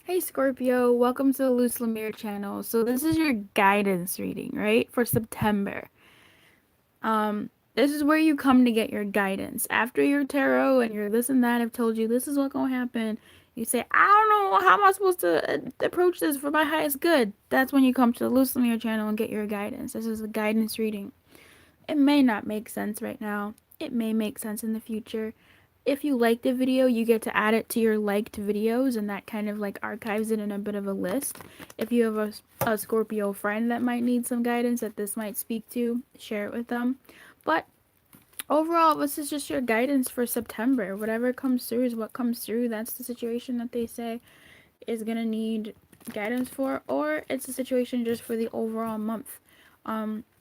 Hey Scorpio, welcome to the Loose Lemire channel. So this is your guidance reading, right? For September. This is where you come to get your guidance. After your tarot and your this and that have told you this is what's gonna happen, you say, I don't know, how am I supposed to approach this for my highest good? That's when you come to the Loose Lemire channel and get your guidance. This is a guidance reading. It may not make sense right now. It may make sense in the future. If you like the video, you get to add it to your liked videos, and that kind of like archives it in a bit of a list. If you have a Scorpio friend that might need some guidance that this might speak to, share it with them. But overall, this is just your guidance for September. Whatever comes through is what comes through. That's the situation that they say is gonna need guidance for, or it's a situation just for the overall month.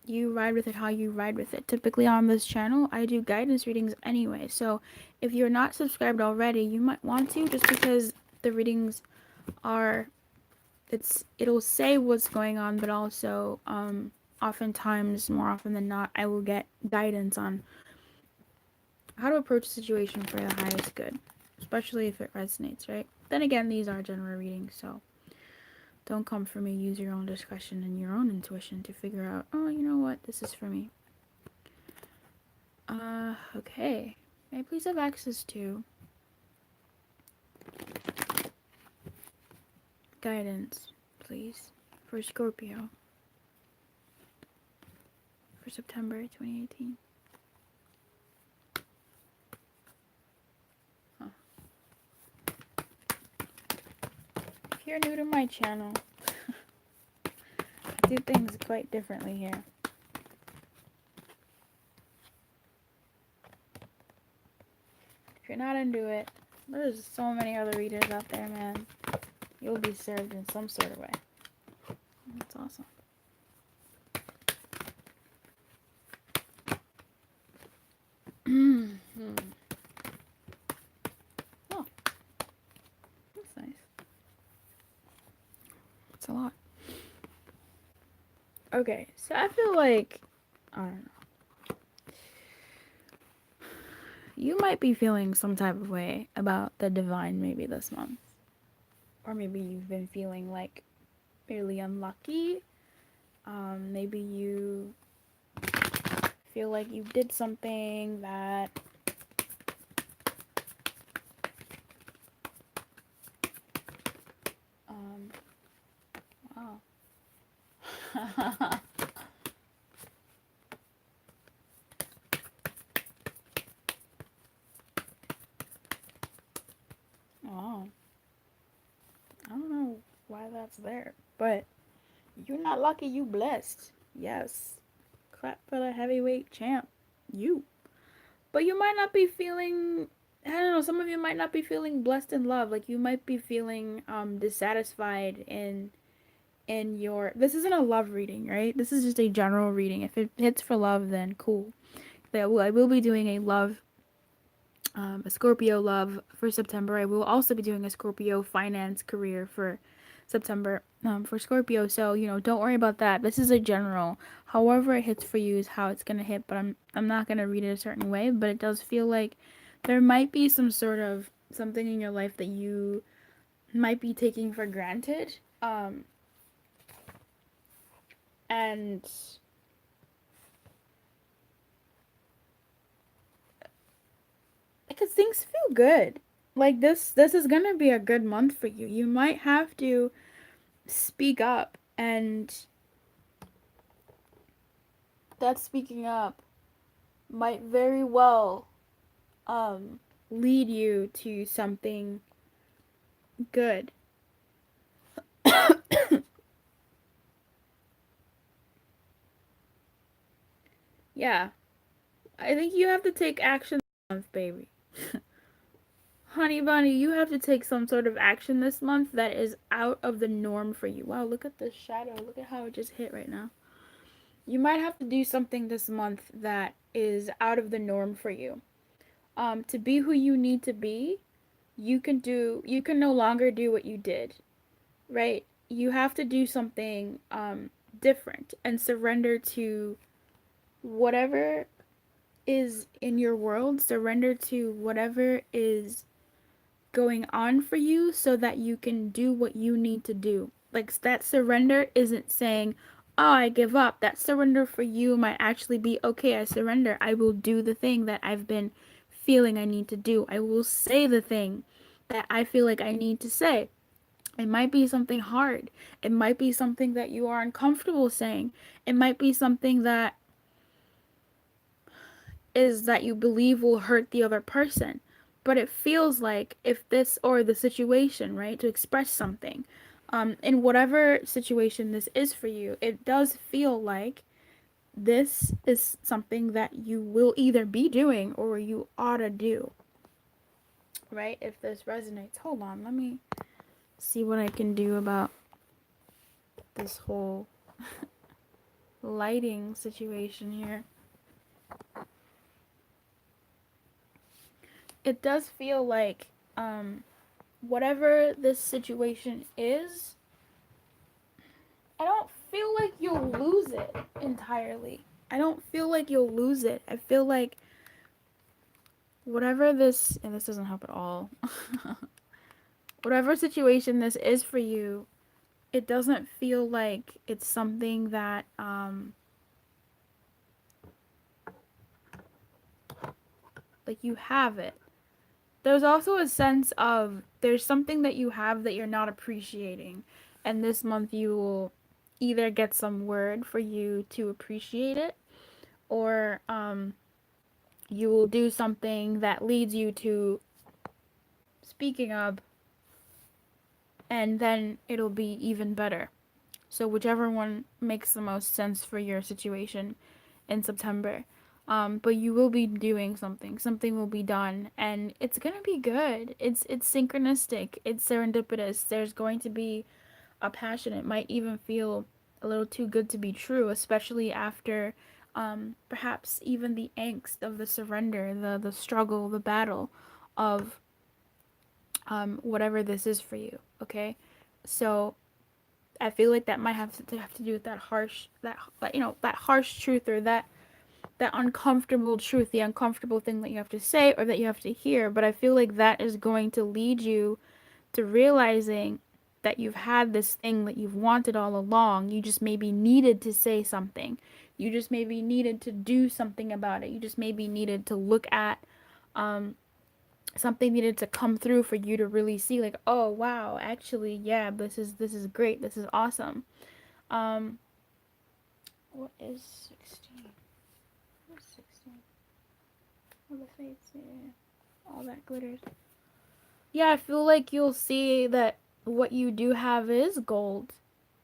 You ride with it how you ride with it. Typically on this channel, I do guidance readings anyway. So if you're not subscribed already, you might want to, just because the readings are, it'll say what's going on, but also oftentimes, more often than not, I will get guidance on how to approach a situation for the highest good, especially if it resonates, right? Then again, these are general readings, so don't come for me. Use your own discretion and your own intuition to figure out, oh, you know what, this is for me. Okay. May I please have access to guidance, please, for Scorpio for September 2018? Huh. If you're new to my channel, I do things quite differently here. If you're not into it, there's so many other readers out there, man. You'll be served in some sort of way. That's awesome. Oh, that's nice. It's a lot. Okay, so I feel like, I don't know, you might be feeling some type of way about the divine maybe this month. Or maybe you've been feeling like really unlucky. Maybe you feel like you did something that wow. Oh, I don't know why that's there, but you're not lucky, you blessed. Yes. Clap for the heavyweight champ. You. But you might not be feeling, I don't know, some of you might not be feeling blessed in love. Like you might be feeling dissatisfied in your, this isn't a love reading, right? This is just a general reading. If it hits for love, then cool. I will be doing a Scorpio love for September. I will also be doing a Scorpio finance career for September for Scorpio. So, don't worry about that. This is a general. However it hits for you is how it's gonna hit, but I'm not gonna read it a certain way, but it does feel like there might be some sort of something in your life that you might be taking for granted. And because things feel good. Like this is gonna be a good month for you. You might have to speak up, and that speaking up might very well lead you to something good. Yeah, I think you have to take action this month, baby. Honey bunny, you have to take some sort of action this month that is out of the norm for you. Wow, look at the shadow. Look at how it just hit right now. You might have to do something this month that is out of the norm for you. To be who you need to be, you can no longer do what you did, right? You have to do something different and surrender to whatever is in your world, surrender to whatever is going on for you so that you can do what you need to do. Like that surrender isn't saying, "Oh, I give up." That surrender for you might actually be, "Okay, I surrender. I will do the thing that I've been feeling I need to do. I will say the thing that I feel like I need to say." It might be something hard. It might be something that you are uncomfortable saying. It might be something that is that you believe will hurt the other person. But it feels like if this or the situation, right, to express something, in whatever situation this is for you, it does feel like this is something that you will either be doing or you ought to do, right? If this resonates, hold on, let me see what I can do about this whole lighting situation here. It does feel like whatever this situation is, I don't feel like you'll lose it entirely. I don't feel like you'll lose it. I feel like whatever this, and this doesn't help at all, whatever situation this is for you, it doesn't feel like it's something that, like you have it. There's also a sense of there's something that you have that you're not appreciating. And this month you will either get some word for you to appreciate it, or you will do something that leads you to speaking of, and then it'll be even better. So whichever one makes the most sense for your situation in September. But you will be doing something. Something will be done, and it's gonna be good. It's synchronistic. It's serendipitous. There's going to be a passion. It might even feel a little too good to be true, especially after perhaps even the angst of the surrender, the struggle, the battle of whatever this is for you. Okay, so I feel like that might have to do with that harsh that harsh truth, or that uncomfortable truth, the uncomfortable thing that you have to say or that you have to hear. But I feel like that is going to lead you to realizing that you've had this thing that you've wanted all along. You just maybe needed to say something. You just maybe needed to do something about it. You just maybe needed to look at something needed to come through for you to really see, like, oh wow, actually, yeah, this is great. This is awesome. Um what is 16? What's 16? Oh, the fates, yeah. All that glitters. Yeah, I feel like you'll see that what you do have is gold.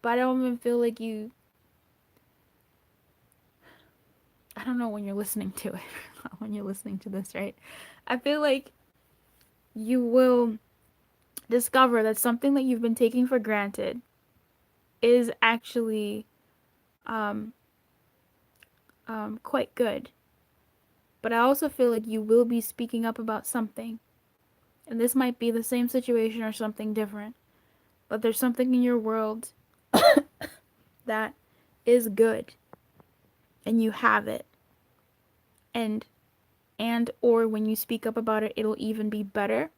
But I don't even feel like you, I don't know when you're listening to it, when you're listening to this, right? I feel like you will discover that something that you've been taking for granted is actually um, quite good. But I also feel like you will be speaking up about something. And this might be the same situation or something different. But there's something in your world that is good. And you have it. And or when you speak up about it, it'll even be better.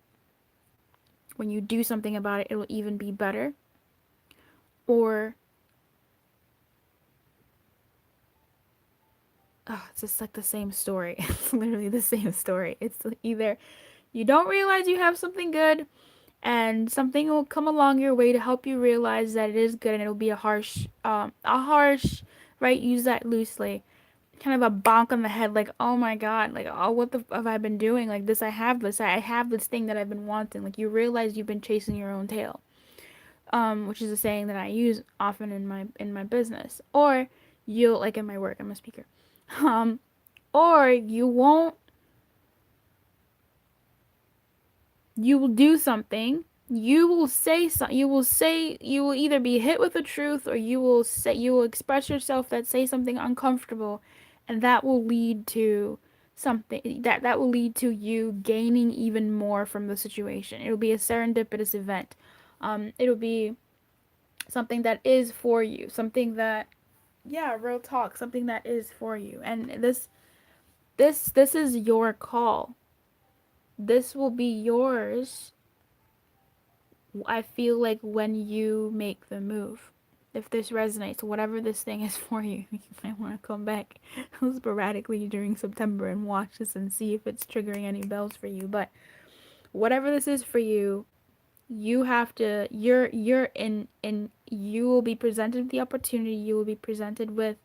When you do something about it, it'll even be better. Or oh, it's just like the same story. It's literally the same story. It's either you don't realize you have something good, and something will come along your way to help you realize that it is good, and it'll be a harsh, right? Use that loosely. Kind of a bonk on the head, like, oh my god, like, oh, what the have I been doing? Like this, I have this thing that I've been wanting. Like you realize you've been chasing your own tail, which is a saying that I use often in my business, or you'll like in my work. I'm a speaker. Um, or you will do something, you will either be hit with the truth, or you will express yourself that say something uncomfortable, and that will lead to something that will lead to you gaining even more from the situation. It'll be a serendipitous event. It'll be something that is for you, something that, yeah, real talk, something that is for you. And this is your call. This will be yours I feel like when you make the move, if this resonates, whatever this thing is for you, you might want to come back sporadically during September and watch this and see if it's triggering any bells for you. But whatever this is for you, you have to you're in you will be presented with the opportunity, you will be presented with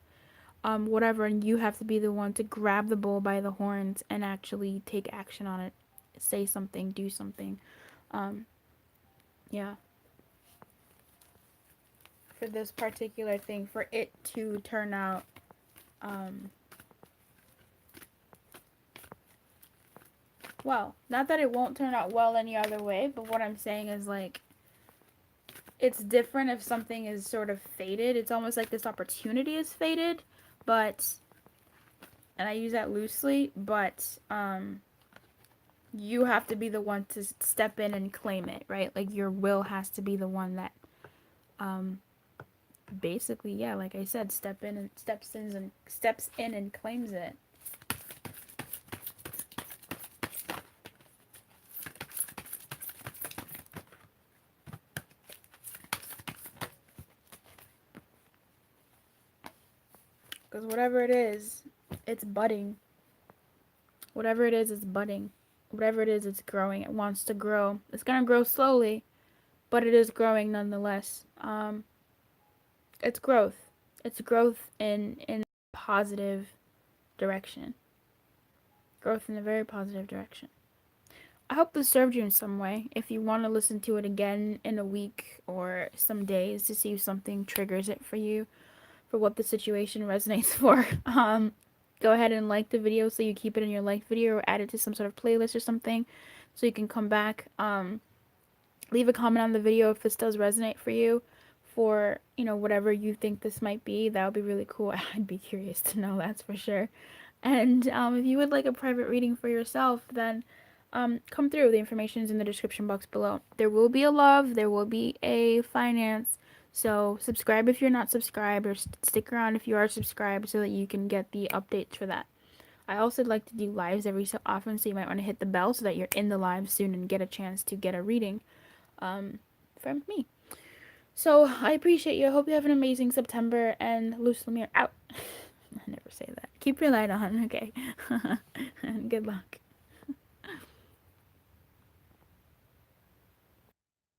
whatever, and you have to be the one to grab the bull by the horns and actually take action on it. Say something, do something. Um yeah. For this particular thing, for it to turn out um well, not that it won't turn out well any other way, but what I'm saying is like it's different if something is sort of fated. It's almost like this opportunity is fated, but and I use that loosely, but you have to be the one to step in and claim it, right? Like your will has to be the one that um basically, yeah, like I said, steps in and claims it. Because whatever it is, it's budding. Whatever it is, it's budding. Whatever it is, it's growing. It wants to grow. It's gonna grow slowly, but it is growing nonetheless. It's growth. It's growth in a positive direction. Growth in a very positive direction. I hope this served you in some way. If you want to listen to it again in a week or some days to see if something triggers it for you, for what the situation resonates for, go ahead and like the video so you keep it in your liked video or add it to some sort of playlist or something so you can come back. Leave a comment on the video if this does resonate for you, for whatever you think this might be. That would be really cool. I'd be curious to know, that's for sure. And if you would like a private reading for yourself, then come through. The information is in the description box below. There will be a love, there will be a finance. So subscribe if you're not subscribed, or stick around if you are subscribed so that you can get the updates for that. I also like to do lives every so often, so you might want to hit the bell so that you're in the live soon and get a chance to get a reading from me. So I appreciate you. I hope you have an amazing September, and Luce Lemire out. I never say that. Keep your light on, okay? And good luck.